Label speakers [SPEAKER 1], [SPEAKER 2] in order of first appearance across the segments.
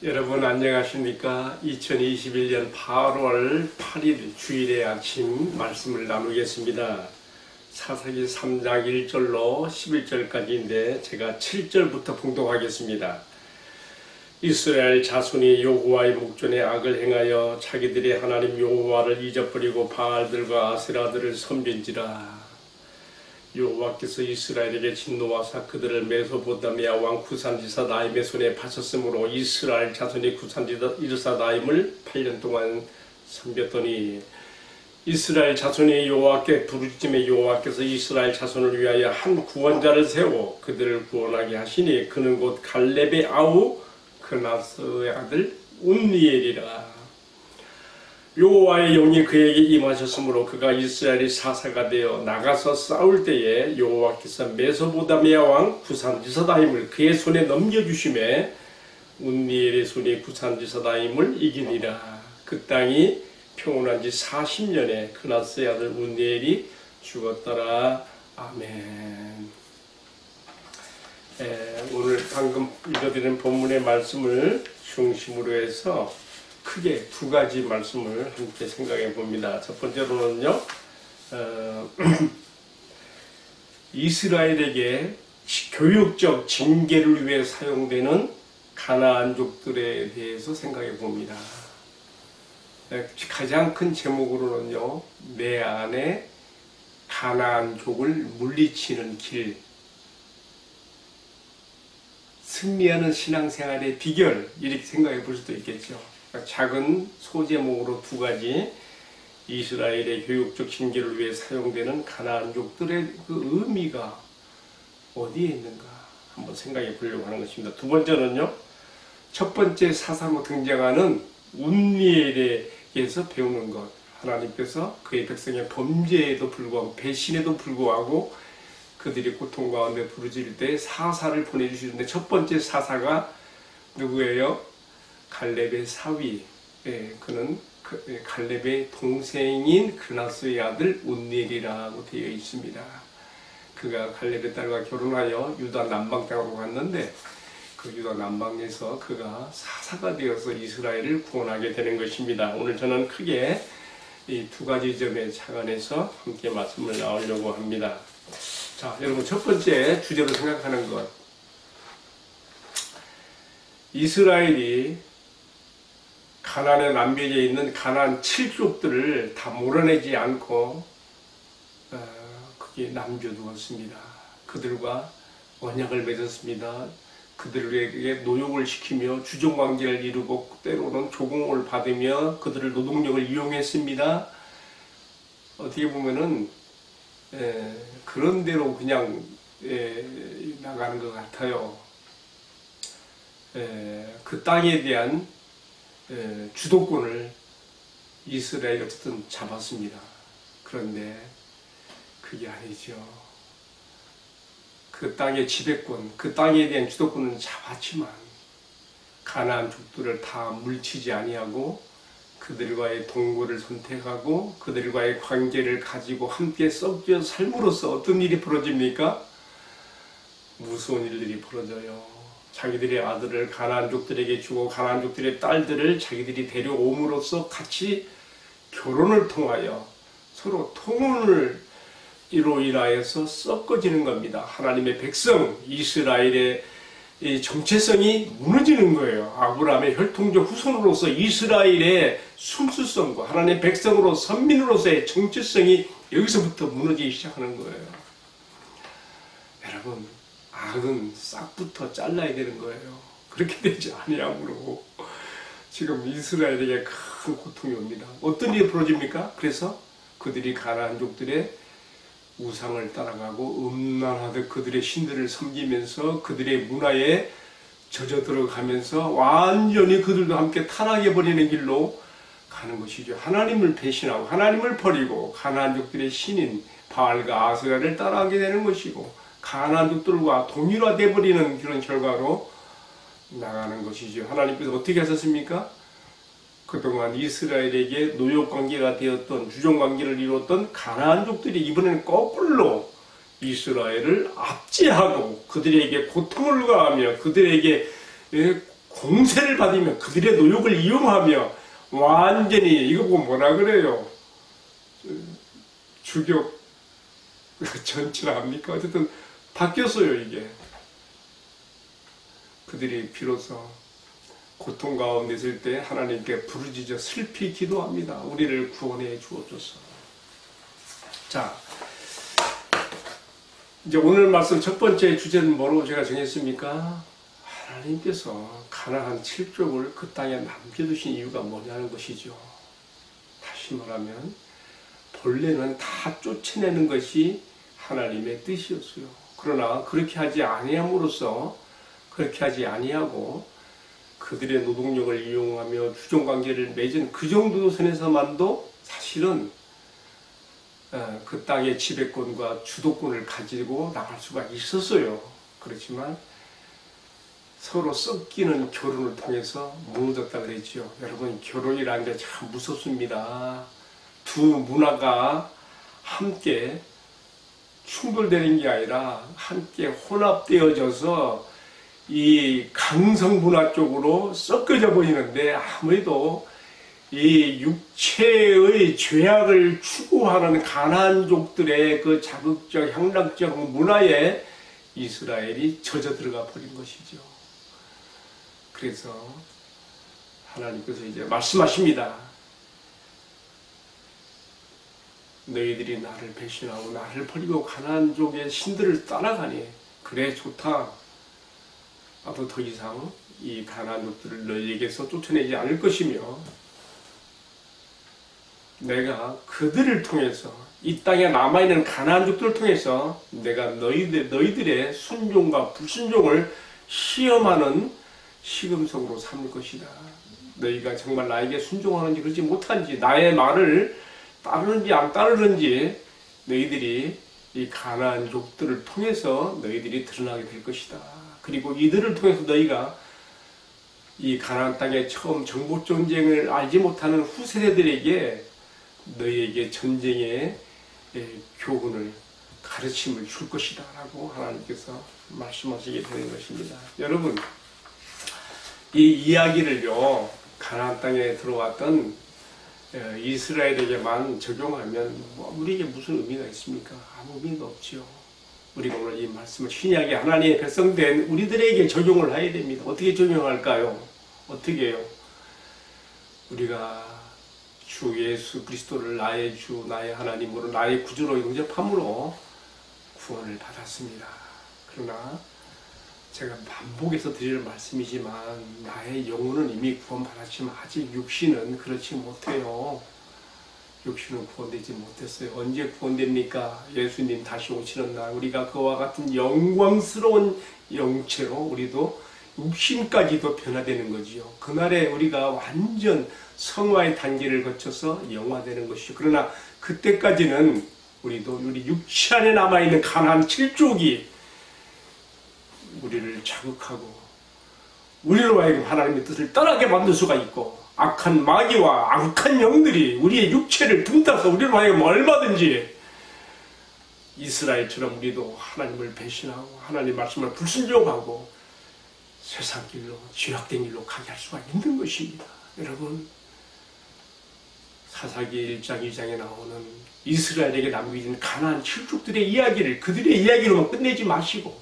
[SPEAKER 1] 여러분 안녕하십니까? 2021년 8월 8일 주일의 아침 말씀을 나누겠습니다. 사사기 3장 1절로 11절까지인데 제가 7절부터 봉독하겠습니다. 이스라엘 자손이 여호와의 목전에 악을 행하여 자기들의 하나님 여호와를 잊어버리고 바알들과 아세라들을 섬긴지라. 여호와께서 이스라엘에게 진노하사 그들을 메소포타미아 왕 구산지사 나임의 손에 파셨으므로 이스라엘 자손이 구산지사 나임을 8년 동안 섬겼더니 이스라엘 자손이 여호와께 부르짖음에 여호와께서 이스라엘 자손을 위하여 한 구원자를 세워 그들을 구원하게 하시니 그는 곧 갈렙의 아우 그나스의 아들 운니엘이라. 여호와의 영이 그에게 임하셨으므로 그가 이스라엘의 사사가 되어 나가서 싸울 때에 여호와께서 메소포타미아 왕 구산지사다임을 그의 손에 넘겨주심에 운니엘의 손이 구산지사다임을 이기니라. 그 땅이 평온한 지 40년에 그나스의 아들 운니엘이 죽었더라. 아멘. 오늘 방금 읽어드린 본문의 말씀을 중심으로 해서 크게 두 가지 말씀을 함께 생각해 봅니다. 첫 번째로는요, 이스라엘에게 교육적 징계를 위해 사용되는 가나안족들에 대해서 생각해 봅니다. 가장 큰 제목으로는요, 내 안에 가나안족을 물리치는 길, 승리하는 신앙생활의 비결, 이렇게 생각해 볼 수도 있겠죠. 작은 소제목으로 두 가지 이스라엘의 교육적 징계를 위해 사용되는 가나안족들의 그 의미가 어디에 있는가 한번 생각해 보려고 하는 것입니다. 두 번째는요, 첫 번째 사사로 등장하는 운니엘에게서 배우는 것. 하나님께서 그의 백성의 범죄에도 불구하고 배신에도 불구하고 그들이 고통 가운데 부르짖을 때 사사를 보내주시는데 첫 번째 사사가 누구예요? 갈렙의 사위, 그는 갈렙의 동생인 그나스의 아들 운니엘이라고 되어 있습니다. 그가 갈렙의 딸과 결혼하여 유다 남방 땅으로 갔는데 그 유다 남방에서 그가 사사가 되어서 이스라엘을 구원하게 되는 것입니다. 오늘 저는 크게 이 두 가지 점에 착안해서 함께 말씀을 나누려고 합니다. 자, 여러분 첫 번째 주제로 생각하는 것, 이스라엘이 가나안에 남겨져 있는 가나안 7족들을 다 몰아내지 않고 그게 남겨두었습니다. 그들과 언약을 맺었습니다. 그들에게 노역을 시키며 주종관계를 이루고 때로는 조공을 받으며 그들을 노동력을 이용했습니다. 어떻게 보면은 그런 대로 그냥 나가는 것 같아요. 그 땅에 대한 주도권을 이스라엘이 어쨌든 잡았습니다. 그런데 그게 아니죠. 그 땅의 지배권, 그 땅에 대한 주도권은 잡았지만 가나안 족들을 다 물치지 아니하고 그들과의 동거를 선택하고 그들과의 관계를 가지고 함께 섞여 삶으로써 어떤 일이 벌어집니까? 무서운 일들이 벌어져요. 자기들의 아들을 가나안족들에게 주고 가나안족들의 딸들을 자기들이 데려옴으로써 같이 결혼을 통하여 서로 통혼을 이로 인하여서 섞어지는 겁니다. 하나님의 백성 이스라엘의 정체성이 무너지는 거예요. 아브라함의 혈통적 후손으로서 이스라엘의 순수성과 하나님의 백성으로 선민으로서의 정체성이 여기서부터 무너지기 시작하는 거예요. 여러분, 악은 싹부터 잘라야 되는 거예요. 그렇게 되지 아니하므로 지금 이스라엘에게 큰 고통이 옵니다. 어떤 일이 벌어집니까? 그래서 그들이 가나안족들의 우상을 따라가고 음란하듯 그들의 신들을 섬기면서 그들의 문화에 젖어 들어가면서 완전히 그들도 함께 타락해버리는 길로 가는 것이죠. 하나님을 배신하고 하나님을 버리고 가나안족들의 신인 바알과 아세라를 따라가게 되는 것이고 가나안족들과 동일화돼 버리는 그런 결과로 나가는 것이죠. 하나님께서 어떻게 하셨습니까? 그동안 이스라엘에게 노역관계가 되었던 주종관계를 이루었던 가나안족들이 이번에는 거꾸로 이스라엘을 압제하고 그들에게 고통을 가하며 그들에게 공세를 받으며 그들의 노역을 이용하며 완전히 이거 보고 뭐라 그래요? 주격 전치라 합니까? 어쨌든 바뀌었어요 이게. 그들이 비로소 고통 가운데 있을 때 하나님께 부르짖어 슬피 기도합니다. 우리를 구원해 주옵소서. 자, 이제 오늘 말씀 첫 번째 주제는 뭐라고 제가 정했습니까? 하나님께서 가나안 7족을 그 땅에 남겨두신 이유가 뭐냐는 것이죠. 다시 말하면 본래는 다 쫓아내는 것이 하나님의 뜻이었어요. 그러나 그렇게 하지 아니함으로써 그렇게 하지 아니하고 그들의 노동력을 이용하며 주종관계를 맺은 그 정도 선에서만도 사실은 그 땅의 지배권과 주도권을 가지고 나갈 수가 있었어요. 그렇지만 서로 섞이는 결혼을 통해서 무너졌다 그랬죠. 여러분, 결혼이라는 게 참 무섭습니다. 두 문화가 함께 충돌되는 게 아니라 함께 혼합되어져서 이 강성 문화 쪽으로 섞여져 버리는데, 아무래도 이 육체의 죄악을 추구하는 가나안족들의 그 자극적 향락적 문화에 이스라엘이 젖어 들어가 버린 것이죠. 그래서 하나님께서 이제 말씀하십니다. 너희들이 나를 배신하고 나를 버리고 가나안족의 신들을 따라가니 그래 좋다. 나도 더 이상 이 가나안족들을 너희에게서 쫓아내지 않을 것이며 내가 그들을 통해서 이 땅에 남아있는 가나안족들을 통해서 내가 너희들의 순종과 불순종을 시험하는 시금석으로 삼을 것이다. 너희가 정말 나에게 순종하는지 그렇지 못한지, 나의 말을 따르는지 안 따르는지 너희들이 이 가나안족들을 통해서 너희들이 드러나게 될 것이다. 그리고 이들을 통해서 너희가 이 가나안 땅에 처음 정복 전쟁을 알지 못하는 후세대들에게 너희에게 전쟁의 교훈을 가르침을 줄 것이다 라고 하나님께서 말씀하시게 되는 것입니다. 여러분, 이 이야기를요 가나안 땅에 들어왔던 이스라엘에게만 적용하면 우리에게 무슨 의미가 있습니까? 아무 의미가 없지요. 우리가 오늘 이 말씀을 신약의 하나님의 백성된 우리들에게 적용을 해야 됩니다. 어떻게 적용할까요? 어떻게 해요? 우리가 주 예수 그리스도를 나의 주, 나의 하나님으로, 나의 구주로 영접함으로 구원을 받았습니다. 그러나 제가 반복해서 드릴 말씀이지만 나의 영혼은 이미 구원받았지만 아직 육신은 그렇지 못해요. 육신은 구원되지 못했어요. 언제 구원됩니까? 예수님 다시 오시는 날 우리가 그와 같은 영광스러운 영체로 우리도 육신까지도 변화되는 거지요. 그날에 우리가 완전 성화의 단계를 거쳐서 영화되는 것이죠. 그러나 그때까지는 우리도 우리 육체 안에 남아있는 가나안 7족이 우리를 자극하고 우리로 하여금 하나님의 뜻을 떠나게 만들 수가 있고, 악한 마귀와 악한 영들이 우리의 육체를 tum타서 우리로 하여금 얼마든지 이스라엘처럼 우리도 하나님을 배신하고 하나님 말씀을 불순종하고 세상 길로, 죄악된 길로 가게 할 수가 있는 것입니다. 여러분, 사사기 1장 2장에 나오는 이스라엘에게 남겨진 가나안 7족들의 이야기를 그들의 이야기로만 끝내지 마시고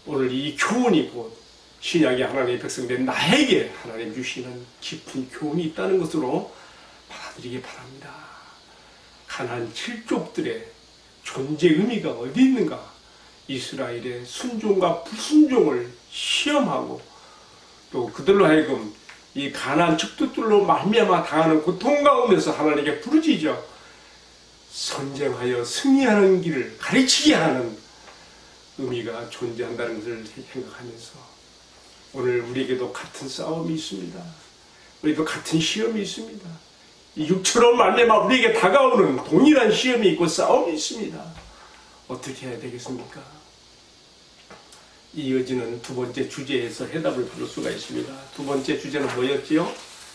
[SPEAKER 1] 오늘 이 교훈이 곧 신약의 하나님의 백성된 나에게 하나님 주시는 깊은 교훈이 있다는 것으로 받아들이기 바랍니다. 가나안 7족들의 존재 의미가 어디 있는가? 이스라엘의 순종과 불순종을 시험하고 또 그들로 하여금 이 가나안 족들로 말미암아 당하는 고통 가운데서 하나님께 부르짖어 선쟁하여 승리하는 길을 가르치게 하는 의미가 존재한다는 것을 생각하면서 오늘 우리에게도 같은 싸움이 있습니다. 우리도 같은 시험이 있습니다. 이 육처럼 말미암아 우리에게 다가오는 동일한 시험이 있고 싸움이 있습니다. 어떻게 해야 되겠습니까? 이어지는 두 번째 주제에서 해답을 받을 수가 있습니다. 두 번째 주제는 뭐였지요?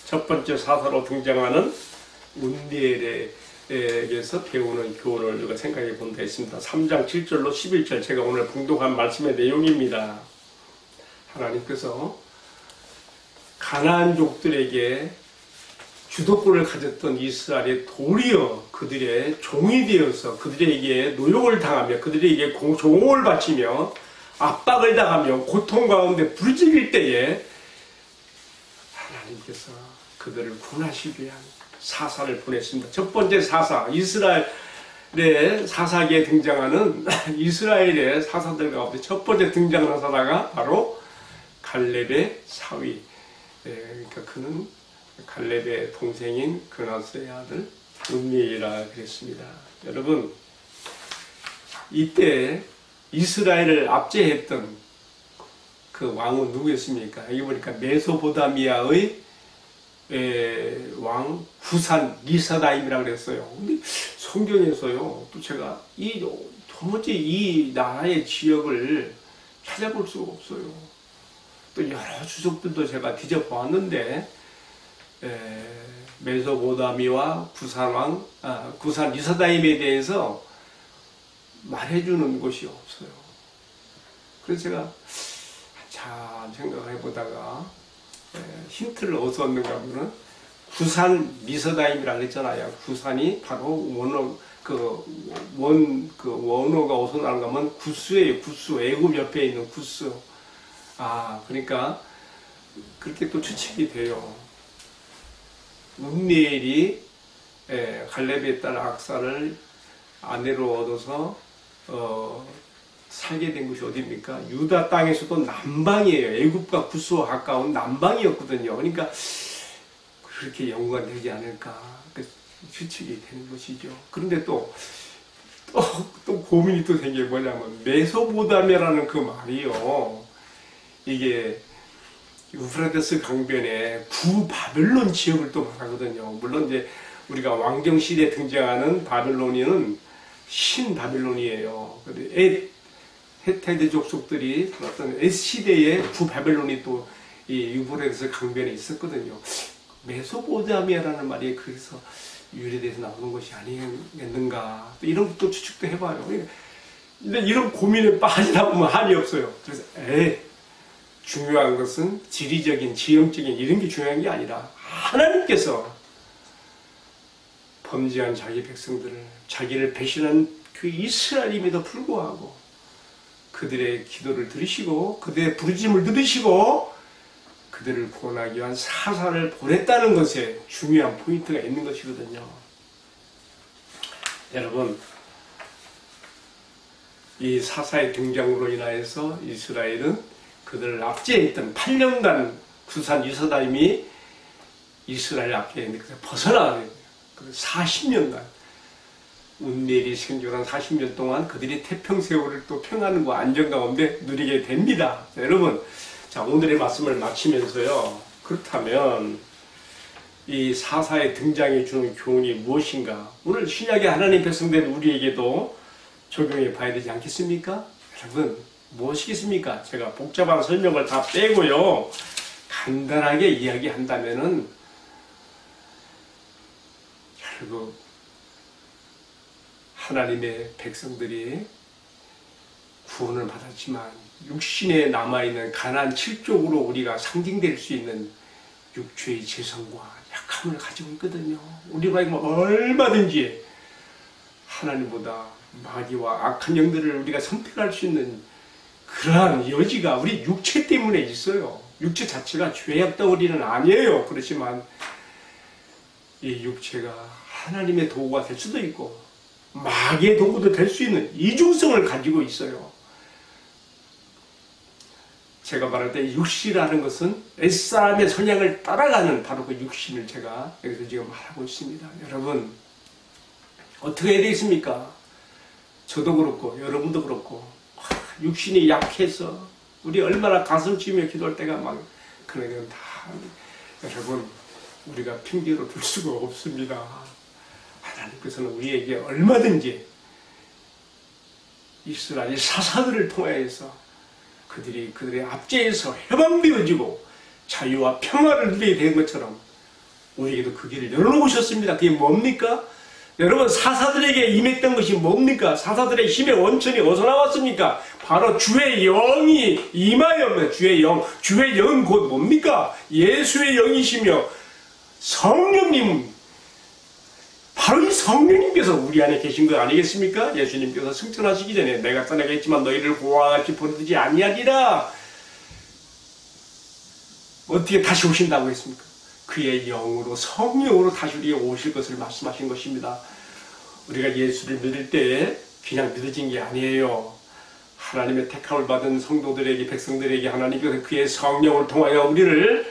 [SPEAKER 1] 첫 번째 사사로 등장하는 운디엘에게서 배우는 교훈을 우리가 생각해 본다 했습니다. 3장 7절로 11절 제가 오늘 봉독한 말씀의 내용입니다. 하나님께서 가나안족들에게 주도권을 가졌던 이스라엘이 도리어 그들의 종이 되어서 그들에게 노역을 당하며 그들에게 종을 바치며 압박을 당하며 고통 가운데 부르짖을 때에 하나님께서 그들을 구원하시기 위한 사사를 보냈습니다. 첫 번째 사사, 이스라엘의 사사기에 등장하는 이스라엘의 사사들 가운데 첫 번째 등장하는 사사가 바로 갈렙의 사위. 그러니까 그는 갈렙의 동생인 그나스의 아들 운니엘이라 그랬습니다. 여러분, 이때 이스라엘을 압제했던 그 왕은 누구였습니까? 여기 보니까 메소포타미아의 왕 구산 리사다임이라고 그랬어요. 근데 성경에서요, 또 제가 도무지 이 나라의 지역을 찾아볼 수가 없어요. 또 여러 주석들도 제가 뒤져보았는데 메소포타미아 구산 리사다임에 대해서 말해주는 곳이 없어요. 그래서 제가 참 생각해 보다가 힌트를 어디서 얻는가 하면은 구산 리서다임이라고 했잖아요. 구산이 바로 원어가 어디서 나는가 하면 구스예요. 구스. 애굽 옆에 있는 구스. 그러니까 그렇게 또 추측이 돼요. 운니엘이 갈렙의 딸 악사를 아내로 얻어서 살게 된 곳이 어디입니까? 유다 땅에서도 남방이에요. 애굽과 구스와 가까운 남방이었거든요. 그러니까 그렇게 연관되지 않을까 추측이 되는 것이죠. 그런데 또 고민이 또 생긴 게 뭐냐면 메소포타미아라는 그 말이요. 이게 유프라테스 강변에 구바벨론 지역을 또 말하거든요. 물론 이제 우리가 왕정 시대에 등장하는 바벨론은 신바벨론이에요. 헤테드 족속들이 어떤 S시대에 구바벨론이 또 이 유브라테스 강변에 있었거든요. 메소포타미아라는 말이 그래서 유래돼서 나오는 것이 아니겠는가. 이런 것도 추측도 해봐요. 근데 이런 고민에 빠지다 보면 한이 없어요. 그래서 중요한 것은 지리적인, 지형적인 이런 게 중요한 게 아니라 하나님께서 범죄한 자기 백성들을, 자기를 배신한 그 이스라엘임에도 불구하고 그들의 기도를 들으시고 그들의 부르짖음을 들으시고 그들을 구원하기 위한 사사를 보냈다는 것에 중요한 포인트가 있는 것이거든요. 여러분, 이 사사의 등장으로 인하여서 이스라엘은 그들을 압제했던 8년간 구산 리서다임이 이스라엘 압제했는데 벗어나야 돼요. 40년간 운니엘이 생존한 40년 동안 그들이 태평세월을 또 평안과 안정 가운데 누리게 됩니다. 자, 여러분, 자, 오늘의 말씀을 마치면서요. 그렇다면 이 사사의 등장에 주는 교훈이 무엇인가? 오늘 신약의 하나님 백성된 우리에게도 적용해 봐야 되지 않겠습니까? 여러분, 무엇이겠습니까? 제가 복잡한 설명을 다 빼고요. 간단하게 이야기한다면은 결국 하나님의 백성들이 구원을 받았지만 육신에 남아있는 가난 7족으로 우리가 상징될 수 있는 육체의 재성과 약함을 가지고 있거든요. 우리가 얼마든지 하나님보다 마귀와 악한 영들을 우리가 선택할 수 있는 그러한 여지가 우리 육체 때문에 있어요. 육체 자체가 죄악 덩어리는 아니에요. 그렇지만 이 육체가 하나님의 도구가 될 수도 있고 마귀의 도구도 될 수 있는 이중성을 가지고 있어요. 제가 말할 때 육신이라는 것은 옛사람의 성향을 따라가는 바로 그 육신을 제가 여기서 지금 말하고 있습니다. 여러분, 어떻게 해야 되겠습니까? 저도 그렇고 여러분도 그렇고 육신이 약해서 우리 얼마나 가슴 치며 기도할 때가 막 그런 건 다 여러분 우리가 핑계로 둘 수가 없습니다. 하나님께서는 우리에게 얼마든지 이스라엘 사사들을 통하여서 그들의 압제에서 해방되어지고 자유와 평화를 누리게 된 것처럼 우리에게도 그 길을 열어놓으셨습니다. 그게 뭡니까? 여러분, 사사들에게 임했던 것이 뭡니까? 사사들의 힘의 원천이 어디서 나왔습니까? 바로 주의 영이 임하였네. 주의 영. 주의 영은 곧 뭡니까? 예수의 영이시며 성령님, 바로 이 성령님께서 우리 안에 계신 거 아니겠습니까? 예수님께서 승천하시기 전에 내가 떠나겠지만 너희를 고아와 같이 버리지 아니하리라. 어떻게 다시 오신다고 했습니까? 그의 영으로, 성령으로 다시 우리에게 오실 것을 말씀하신 것입니다. 우리가 예수를 믿을 때 그냥 믿어진 게 아니에요. 하나님의 택함을 받은 성도들에게, 백성들에게 하나님께서 그의 성령을 통하여 우리를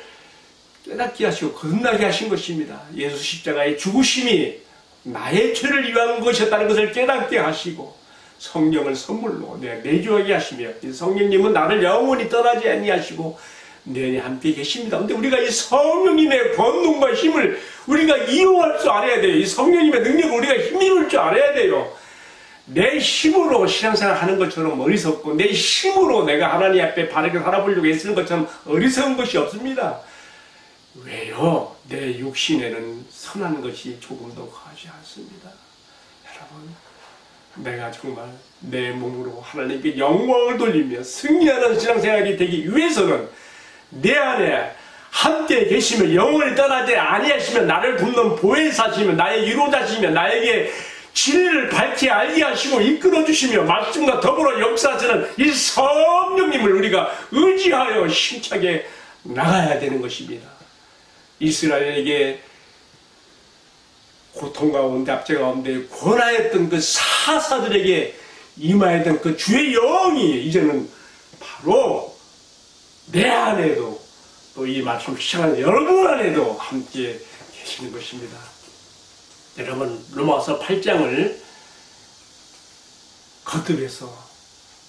[SPEAKER 1] 깨닫게 하시고 거듭나게 하신 것입니다. 예수 십자가의 죽으심이 나의 죄를 위한 것이었다는 것을 깨닫게 하시고 성령을 선물로 내주하게 하시며, 성령님은 나를 영원히 떠나지 아니하시고 내 안에 함께 계십니다. 근데 우리가 이 성령님의 권능과 힘을 우리가 이용할 줄 알아야 돼요. 이 성령님의 능력을 우리가 힘입을 줄 알아야 돼요. 내 힘으로 신앙생활 하는 것처럼 어리석고, 내 힘으로 내가 하나님 앞에 바르게 살아보려고 애쓰는 것처럼 어리석은 것이 없습니다. 왜요? 내 육신에는 선한 것이 조금도 거하지 않습니다. 여러분, 내가 정말 내 몸으로 하나님께 영광을 돌리며 승리하는 신앙생활이 되기 위해서는 내 안에 함께 계시며 영원히 떠나지 아니하시며 나를 돕는 보혜사시며 나의 위로자시며 나에게 진리를 밝히 알게 하시고 이끌어주시며 말씀과 더불어 역사하시는 이 성령님을 우리가 의지하여 힘차게 나가야 되는 것입니다. 이스라엘에게 고통 가운데, 압제 가운데 권하였던 그 사사들에게 임하였던 그 주의 영이 이제는 바로 내 안에도, 또 이 말씀을 시청하는 여러분 안에도 함께 계시는 것입니다. 여러분, 로마서 8장을 거듭해서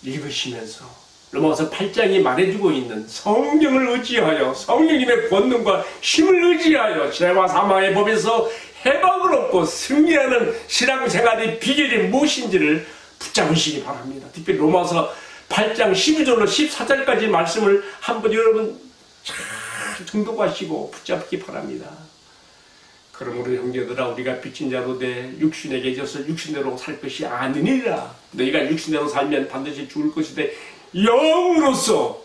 [SPEAKER 1] 읽으시면서 로마서 8장이 말해주고 있는 성령을 의지하여, 성령님의 권능과 힘을 의지하여 죄와 사망의 법에서 해방을 얻고 승리하는 신앙생활의 비결이 무엇인지를 붙잡으시기 바랍니다. 특별히 로마서 8장 12절로 14절까지 말씀을 한번 여러분 잘 정독하시고 붙잡기 바랍니다. 그러므로 형제들아, 우리가 빚진 자로 내 육신에게 져서 육신대로 살 것이 아니니라. 너희가 육신대로 살면 반드시 죽을 것이되 영으로서,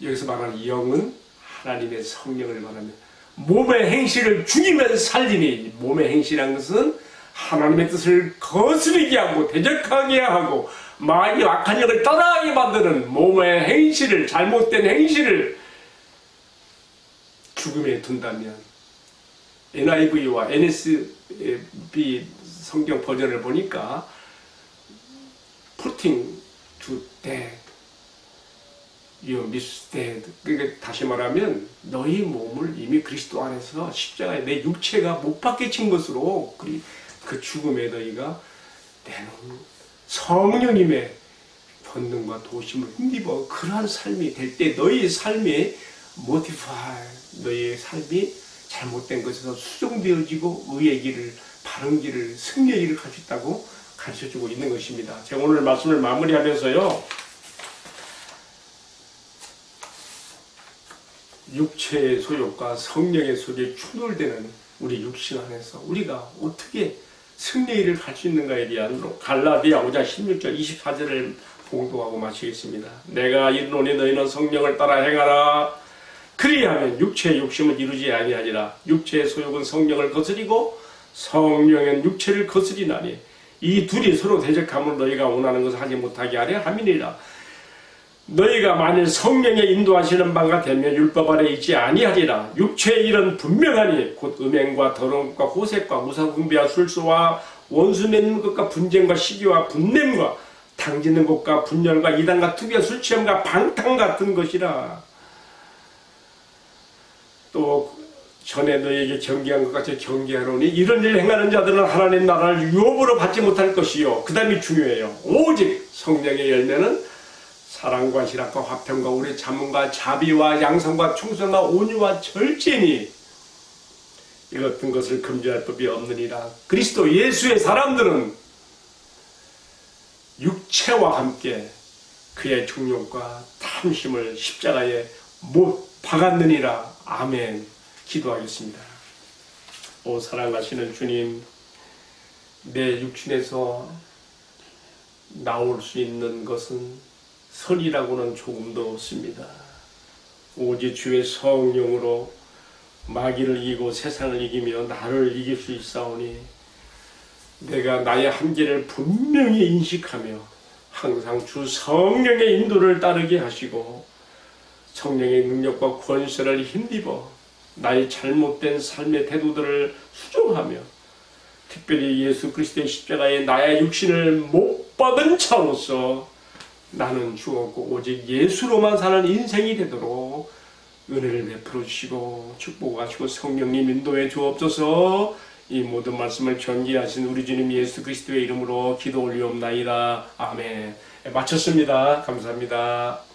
[SPEAKER 1] 여기서 말하는 영은 하나님의 성령을 말하면 몸의 행실을 죽이면 살리니, 몸의 행실이라는 것은 하나님의 뜻을 거스르게 하고 대적하게 하고 마귀 악한 영을 따라하게 만드는 몸의 행실을, 잘못된 행실을 죽음에 둔다면, NIV와 NSB 성경 버전을 보니까 putting to death, you misdead. 그러니까 다시 말하면 너희 몸을 이미 그리스도 안에서 십자가에 내 육체가 못 박혀진 것으로 그 죽음에 너희가 내놓은 성령님의 권능과 도심을 힘입어 그러한 삶이 될 때 너희의 삶이 modify, 너희의 삶이 잘못된 것에서 수정되어지고 의의 길을, 바른 길을, 승리의 길을 갈 수 있다고 가르쳐주고 있는 것입니다. 제가 오늘 말씀을 마무리하면서요, 육체의 소욕과 성령의 소욕이 충돌되는 우리 육신 안에서 우리가 어떻게 승리의 길을 갈 수 있는가에 대한 갈라디아 5장 16절 24절을 봉독하고 마치겠습니다. 내가 이르노니 너희는 성령을 따라 행하라. 그리하면 육체의 욕심은 이루지 아니하리라. 육체의 소욕은 성령을 거스리고 성령은 육체를 거스리나니 이 둘이 서로 대적함으로 너희가 원하는 것을 하지 못하게 하려 함이니라. 너희가 만일 성령의 인도하시는 바가 되면 율법 아래 있지 아니하리라. 육체의 일은 분명하니 곧 음행과 더러운 것과 호색과 무상분비와 술수와 원수 맺는 것과 분쟁과 시기와 분냄과 당짓는 것과 분열과 이단과 투기와 술취함과 방탕 같은 것이라. 또 전에 너희에게 경계한 것 같이 경계하노니 이런 일을 행하는 자들은 하나님 나라를 유업으로 받지 못할 것이요. 그 다음이 중요해요. 오직 성령의 열매는 사랑과 희락과 화평과 우리 자문과 자비와 양성과 충성과 온유와 절제니 이 같은 것을 금지할 법이 없느니라. 그리스도 예수의 사람들은 육체와 함께 그의 정욕과 탐심을 십자가에 못 박았느니라. 아멘. 기도하겠습니다. 오 사랑하시는 주님, 내 육신에서 나올 수 있는 것은 선이라고는 조금도 없습니다. 오직 주의 성령으로 마귀를 이기고 세상을 이기며 나를 이길 수 있사오니 내가 나의 한계를 분명히 인식하며 항상 주 성령의 인도를 따르게 하시고 성령의 능력과 권세를 힘입어 나의 잘못된 삶의 태도들을 수정하며 특별히 예수 그리스도의 십자가에 나의 육신을 못 박은 자로서 나는 죽었고 오직 예수로만 사는 인생이 되도록 은혜를 베풀어 주시고 축복하시고 성령님 인도해 주옵소서. 이 모든 말씀을 전개하신 우리 주님 예수 그리스도의 이름으로 기도 올리옵나이다. 아멘. 마쳤습니다. 감사합니다.